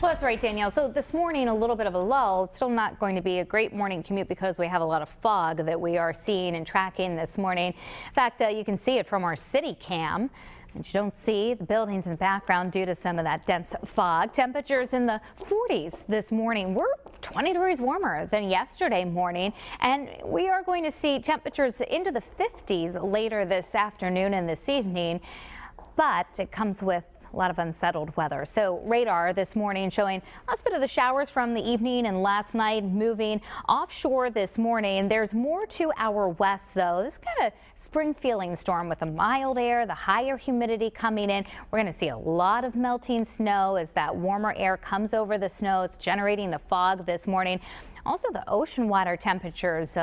Well, that's right, Danielle. So this morning, a little bit of a lull. It's still not going to be a great morning commute because we have a lot of fog that we are seeing and tracking this morning. In fact, you can see it from our city cam. And you don't see the buildings in the background due to some of that dense fog. Temperatures in the 40s this morning. We're 20 degrees warmer than yesterday morning, and we are going to see temperatures into the 50s later this afternoon and this evening, but it comes with a lot of unsettled weather. So radar this morning showing last bit of the showers from the evening and last night moving offshore this morning. There's more to our west, though. This kind of spring feeling storm with the mild air, the higher humidity coming in. We're going to see a lot of melting snow as that warmer air comes over the snow. It's generating the fog this morning. Also, the ocean water temperatures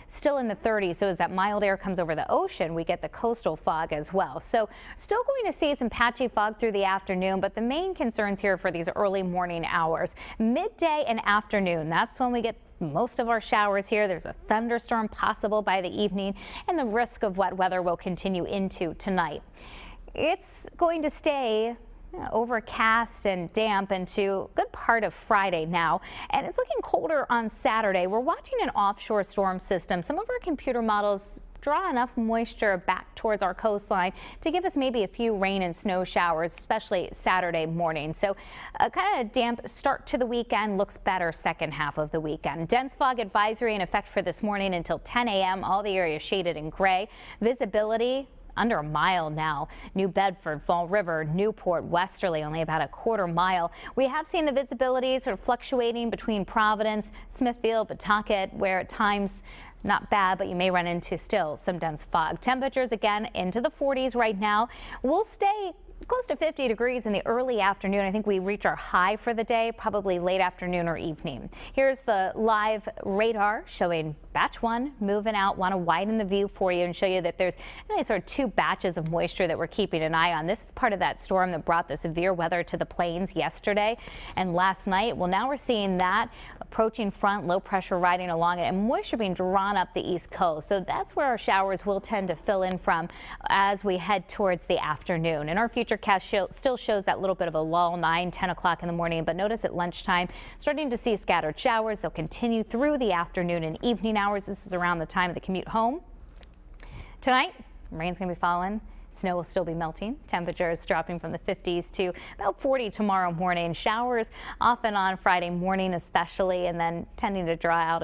still in the 30s. So as that mild air comes over the ocean, we get the coastal fog as well. So still going to see some patchy fog through the afternoon, but the main concerns here for these early morning hours, midday and afternoon. That's when we get most of our showers here. There's a thunderstorm possible by the evening, and the risk of wet weather will continue into tonight. It's going to stay overcast and damp into a good part of Friday now, and it's looking colder on Saturday. We're watching an offshore storm system. Some of our computer models draw enough moisture back towards our coastline to give us maybe a few rain and snow showers, especially Saturday morning. So a kind of damp start to the weekend, looks better second half of the weekend. Dense fog advisory in effect for this morning until 10 a.m. All the areas shaded in gray. Visibility under a mile now. New Bedford, Fall River, Newport, Westerly, only about a quarter mile. We have seen the visibility sort of fluctuating between Providence, Smithfield, Pawtucket, where at times not bad, but you may run into still some dense fog. Temperatures again into the 40s right now. We'll stay close to 50 degrees in the early afternoon. I think we reach our high for the day, probably late afternoon or evening. Here's the live radar showing batch one moving out. Want to widen the view for you and show you that there's sort of two batches of moisture that we're keeping an eye on. This is part of that storm that brought the severe weather to the plains yesterday and last night. Well, now we're seeing that approaching front, low pressure riding along it, and moisture being drawn up the east coast. So that's where our showers will tend to fill in from as we head towards the afternoon. And our Futurecast still shows that little bit of a lull, 9-10 o'clock in the morning, but notice at lunchtime starting to see scattered showers. They'll continue through the afternoon and evening hours. This is around the time of the commute home. Tonight, rain's going to be falling. Snow will still be melting. Temperatures dropping from the 50s to about 40 tomorrow morning. Showers off and on Friday morning especially, and then tending to dry out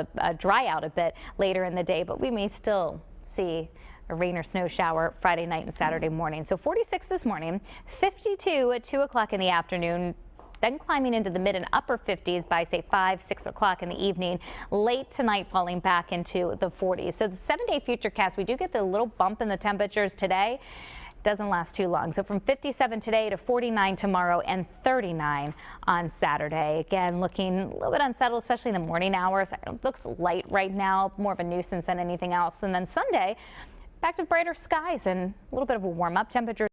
a bit later in the day, but we may still see a rain or snow shower Friday night and Saturday morning. So 46 this morning, 52 at 2 o'clock in the afternoon, then climbing into the mid and upper 50s by say 5-6 o'clock in the evening. Late tonight falling back into the 40s. So the 7-day Futurecast, we do get the little bump in the temperatures today. Doesn't last too long. So from 57 today to 49 tomorrow and 39 on Saturday. Again, looking a little bit unsettled, especially in the morning hours. It looks light right now, more of a nuisance than anything else. And then Sunday, back to brighter skies and a little bit of a warm up. Temperature